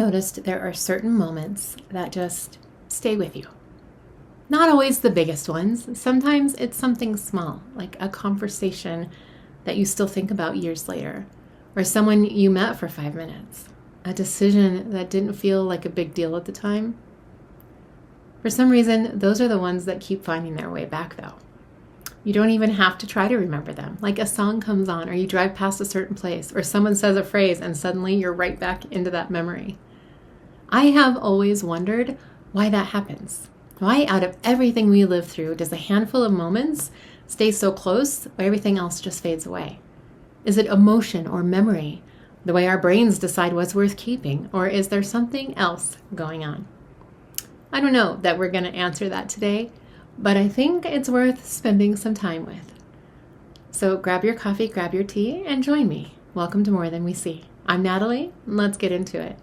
noticed there are certain moments that just stay with you. Not always the biggest ones. Sometimes it's something small, like a conversation that you still think about years later, or someone you met for 5 minutes, a decision that didn't feel like a big deal at the time. For some reason, those are the ones that keep finding their way back, though. You don't even have to try to remember them. Like a song comes on, or you drive past a certain place, or someone says a phrase, and suddenly you're right back into that memory. I have always wondered why that happens. Why, out of everything we live through, does a handful of moments stay so close while everything else just fades away? Is it emotion or memory, the way our brains decide what's worth keeping, or is there something else going on? I don't know that we're going to answer that today, but I think it's worth spending some time with. So grab your coffee, grab your tea, and join me. Welcome to More Than We See. I'm Natalie, and let's get into it.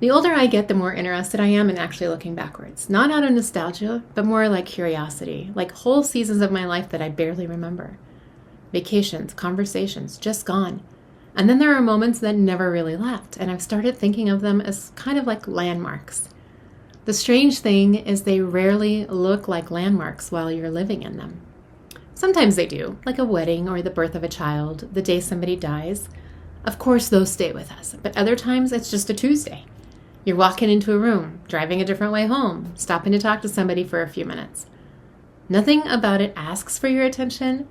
The older I get, the more interested I am in actually looking backwards. Not out of nostalgia, but more like curiosity, like whole seasons of my life that I barely remember. Vacations, conversations, just gone. And then there are moments that never really left, and I've started thinking of them as kind of like landmarks. The strange thing is they rarely look like landmarks while you're living in them. Sometimes they do, like a wedding or the birth of a child, the day somebody dies. Of course, those stay with us, but other times it's just a Tuesday. You're walking into a room, driving a different way home, stopping to talk to somebody for a few minutes. Nothing about it asks for your attention,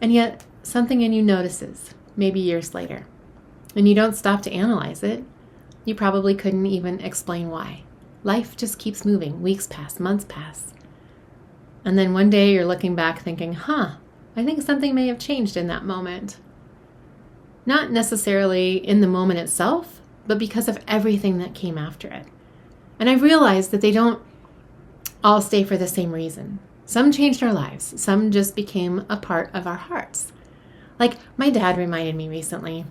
and yet something in you notices, maybe years later. And you don't stop to analyze it. You probably couldn't even explain why. Life just keeps moving. Weeks pass, months pass. And then one day you're looking back thinking, I think something may have changed in that moment. Not necessarily in the moment itself, but because of everything that came after it. And I've realized that they don't all stay for the same reason. Some changed our lives. Some just became a part of our hearts. Like my dad reminded me recently.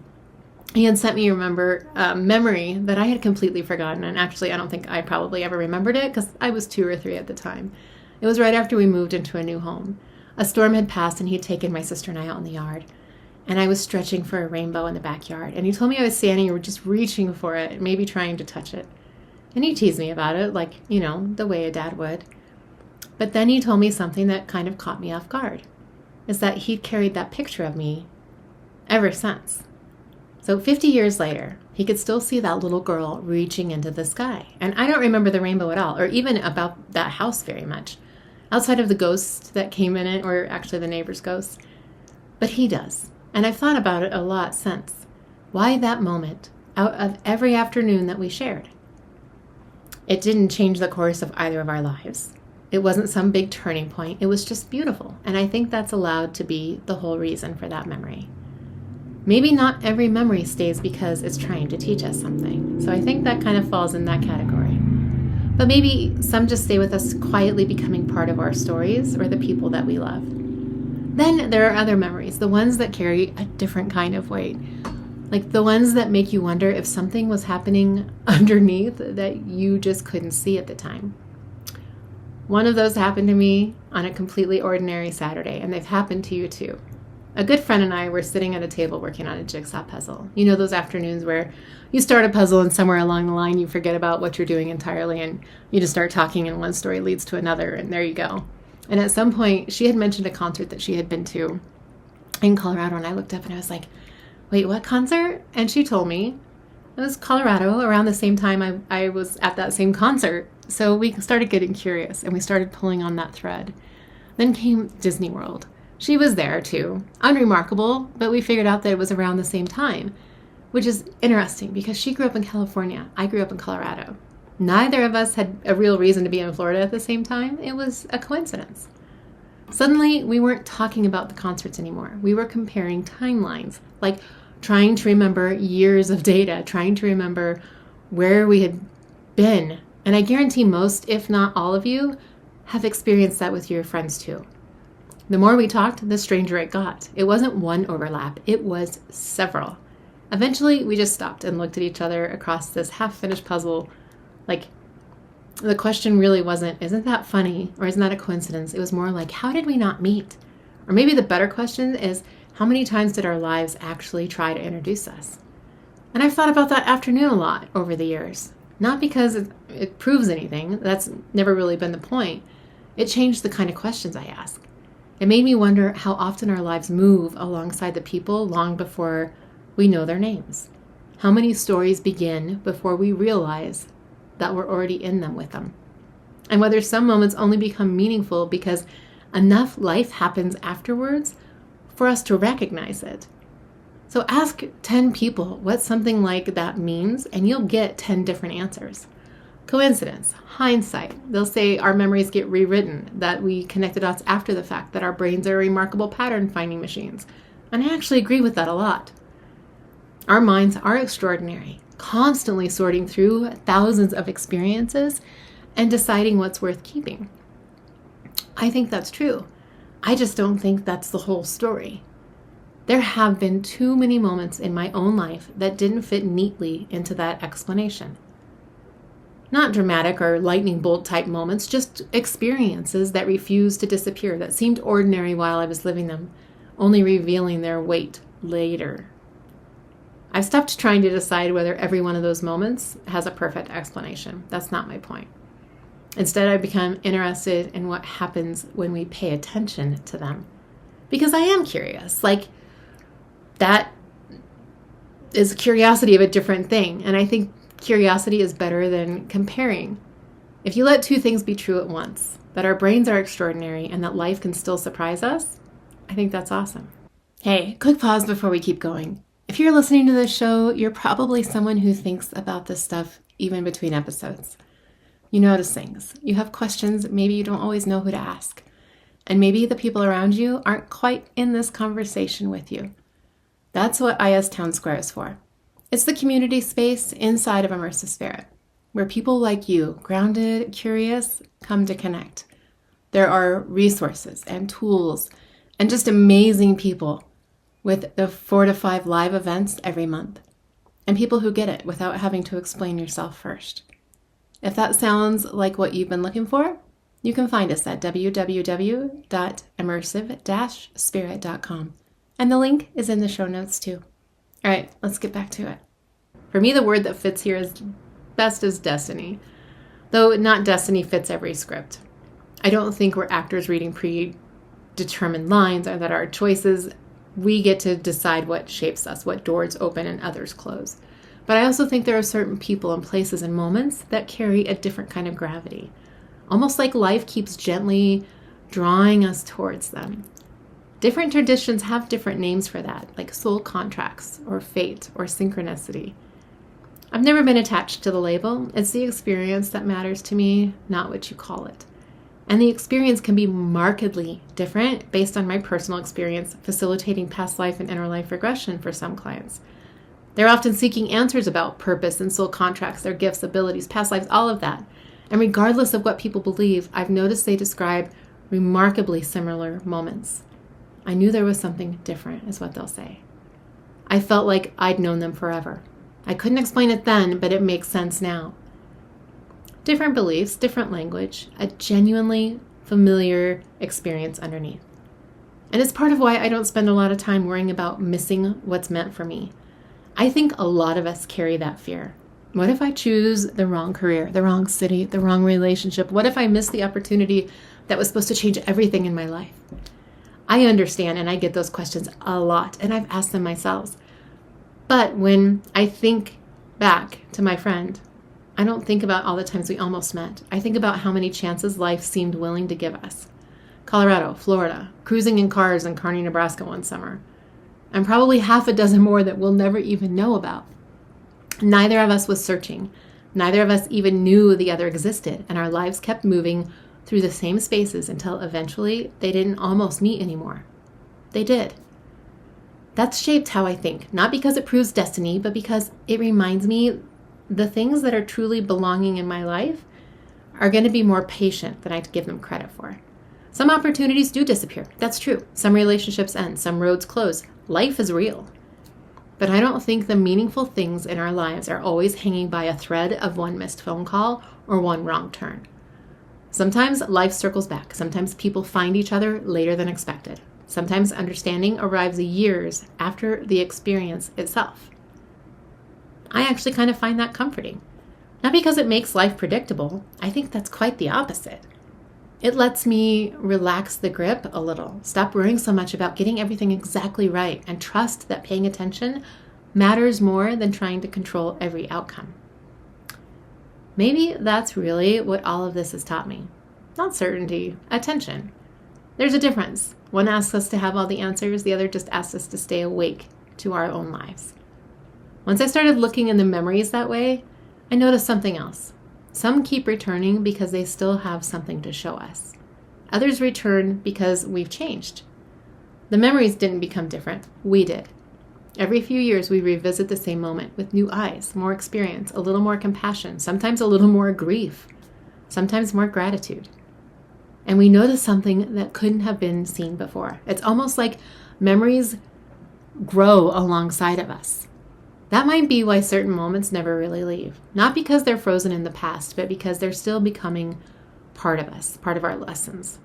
He had sent me a memory that I had completely forgotten. And actually, I don't think I probably ever remembered it because I was 2 or 3 at the time. It was right after we moved into a new home. A storm had passed and he had taken my sister and I out in the yard. And I was stretching for a rainbow in the backyard. And he told me I was standing just reaching for it, maybe trying to touch it. And he teased me about it, like, the way a dad would. But then he told me something that kind of caught me off guard, is that he'd carried that picture of me ever since. So 50 years later, he could still see that little girl reaching into the sky. And I don't remember the rainbow at all, or even about that house very much, outside of the ghost that came in it, or actually the neighbor's ghost. But he does. And I've thought about it a lot since. Why that moment out of every afternoon that we shared? It didn't change the course of either of our lives. It wasn't some big turning point. It was just beautiful. And I think that's allowed to be the whole reason for that memory. Maybe not every memory stays because it's trying to teach us something. So I think that kind of falls in that category. But maybe some just stay with us quietly becoming part of our stories or the people that we love. Then there are other memories, the ones that carry a different kind of weight, like the ones that make you wonder if something was happening underneath that you just couldn't see at the time. One of those happened to me on a completely ordinary Saturday, and they've happened to you too. A good friend and I were sitting at a table working on a jigsaw puzzle. You know those afternoons where you start a puzzle and somewhere along the line you forget about what you're doing entirely and you just start talking and one story leads to another and there you go. And at some point, she had mentioned a concert that she had been to in Colorado, and I looked up and I was like, wait, what concert? And she told me it was Colorado around the same time I was at that same concert. So we started getting curious, and we started pulling on that thread. Then came Disney World. She was there, too. Unremarkable, but we figured out that it was around the same time, which is interesting because she grew up in California. I grew up in Colorado. Neither of us had a real reason to be in Florida at the same time. It was a coincidence. Suddenly, we weren't talking about the concerts anymore. We were comparing timelines, like trying to remember years of data, trying to remember where we had been. And I guarantee most, if not all of you, have experienced that with your friends too. The more we talked, the stranger it got. It wasn't one overlap. It was several. Eventually, we just stopped and looked at each other across this half-finished puzzle. Like, the question really wasn't, isn't that funny? Or isn't that a coincidence? It was more like, how did we not meet? Or maybe the better question is, how many times did our lives actually try to introduce us? And I've thought about that afternoon a lot over the years. Not because it proves anything, that's never really been the point. It changed the kind of questions I ask. It made me wonder how often our lives move alongside the people long before we know their names. How many stories begin before we realize that we're already in them with them. And whether some moments only become meaningful because enough life happens afterwards for us to recognize it. So ask 10 people what something like that means, and you'll get 10 different answers. Coincidence, hindsight. They'll say our memories get rewritten, that we connect the dots after the fact, that our brains are remarkable pattern finding machines. And I actually agree with that a lot. Our minds are extraordinary, constantly sorting through thousands of experiences and deciding what's worth keeping. I think that's true. I just don't think that's the whole story. There have been too many moments in my own life that didn't fit neatly into that explanation. Not dramatic or lightning bolt type moments, just experiences that refused to disappear, that seemed ordinary while I was living them, only revealing their weight later. I've stopped trying to decide whether every one of those moments has a perfect explanation. That's not my point. Instead, I've become interested in what happens when we pay attention to them. Because I am curious. Like, that is curiosity of a different thing. And I think curiosity is better than comparing. If you let two things be true at once, that our brains are extraordinary and that life can still surprise us, I think that's awesome. Hey, quick pause before we keep going. If you're listening to this show, you're probably someone who thinks about this stuff even between episodes. You notice things. You have questions. Maybe you don't always know who to ask. And maybe the people around you aren't quite in this conversation with you. That's what IS Town Square is for. It's the community space inside of Immersive Spirit, where people like you, grounded, curious, come to connect. There are resources and tools and just amazing people with the 4 to 5 live events every month, and people who get it without having to explain yourself first. If that sounds like what you've been looking for, you can find us at www.immersive-spirit.com. And the link is in the show notes too. All right, let's get back to it. For me, the word that fits here is best is destiny, though not destiny fits every script. I don't think we're actors reading predetermined lines or that our choices, we get to decide what shapes us, what doors open and others close. But I also think there are certain people and places and moments that carry a different kind of gravity, almost like life keeps gently drawing us towards them. Different traditions have different names for that, like soul contracts or fate or synchronicity. I've never been attached to the label. It's the experience that matters to me, not what you call it. And the experience can be markedly different based on my personal experience facilitating past life and inner life regression for some clients. They're often seeking answers about purpose and soul contracts, their gifts, abilities, past lives, all of that. And regardless of what people believe, I've noticed they describe remarkably similar moments. I knew there was something different, is what they'll say. I felt like I'd known them forever. I couldn't explain it then, but it makes sense now. Different beliefs, different language, a genuinely familiar experience underneath. And it's part of why I don't spend a lot of time worrying about missing what's meant for me. I think a lot of us carry that fear. What if I choose the wrong career, the wrong city, the wrong relationship? What if I miss the opportunity that was supposed to change everything in my life? I understand, and I get those questions a lot, and I've asked them myself. But when I think back to my friend, I don't think about all the times we almost met. I think about how many chances life seemed willing to give us. Colorado, Florida, cruising in cars in Kearney, Nebraska one summer, and probably half a dozen more that we'll never even know about. Neither of us was searching. Neither of us even knew the other existed, and our lives kept moving through the same spaces until eventually they didn't almost meet anymore. They did. That's shaped how I think, not because it proves destiny, but because it reminds me the things that are truly belonging in my life are going to be more patient than I give them credit for. Some opportunities do disappear. That's true. Some relationships end. Some roads close. Life is real. But I don't think the meaningful things in our lives are always hanging by a thread of one missed phone call or one wrong turn. Sometimes life circles back. Sometimes people find each other later than expected. Sometimes understanding arrives years after the experience itself. I actually kind of find that comforting. Not because it makes life predictable. I think that's quite the opposite. It lets me relax the grip a little, stop worrying so much about getting everything exactly right, and trust that paying attention matters more than trying to control every outcome. Maybe that's really what all of this has taught me. Not certainty, attention. There's a difference. One asks us to have all the answers, the other just asks us to stay awake to our own lives. Once I started looking in the memories that way, I noticed something else. Some keep returning because they still have something to show us. Others return because we've changed. The memories didn't become different. We did. Every few years, we revisit the same moment with new eyes, more experience, a little more compassion, sometimes a little more grief, sometimes more gratitude. And we notice something that couldn't have been seen before. It's almost like memories grow alongside of us. That might be why certain moments never really leave. Not because they're frozen in the past, but because they're still becoming part of us, part of our lessons.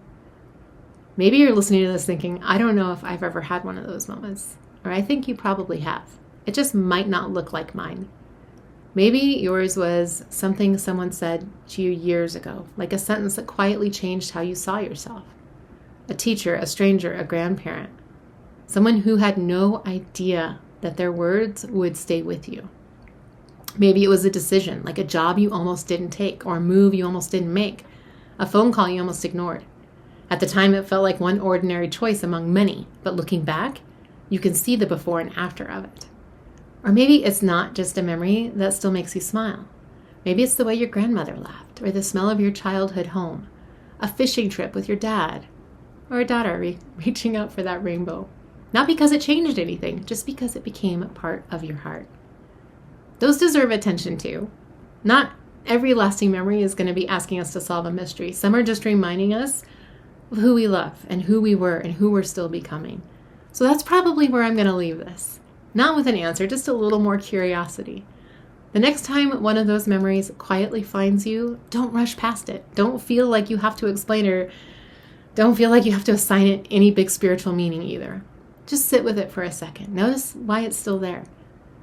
Maybe you're listening to this thinking, I don't know if I've ever had one of those moments. Or I think you probably have. It just might not look like mine. Maybe yours was something someone said to you years ago, like a sentence that quietly changed how you saw yourself. A teacher, a stranger, a grandparent. Someone who had no idea that their words would stay with you. Maybe it was a decision, like a job you almost didn't take, or a move you almost didn't make, a phone call you almost ignored. At the time, it felt like one ordinary choice among many, but looking back, you can see the before and after of it. Or maybe it's not just a memory that still makes you smile. Maybe it's the way your grandmother laughed, or the smell of your childhood home, a fishing trip with your dad, or a daughter reaching out for that rainbow. Not because it changed anything, just because it became a part of your heart. Those deserve attention too. Not every lasting memory is going to be asking us to solve a mystery. Some are just reminding us of who we love and who we were and who we're still becoming. So that's probably where I'm going to leave this. Not with an answer, just a little more curiosity. The next time one of those memories quietly finds you, don't rush past it. Don't feel like you have to explain or don't feel like you have to assign it any big spiritual meaning either. Just sit with it for a second. Notice why it's still there.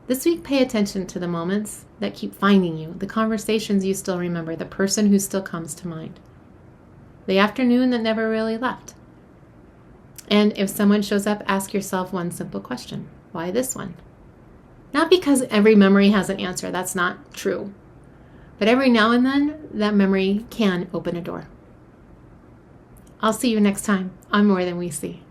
This week, pay attention to the moments that keep finding you, the conversations you still remember, the person who still comes to mind, the afternoon that never really left. And if someone shows up, ask yourself one simple question. Why this one? Not because every memory has an answer. That's not true. But every now and then, that memory can open a door. I'll see you next time on More Than We See.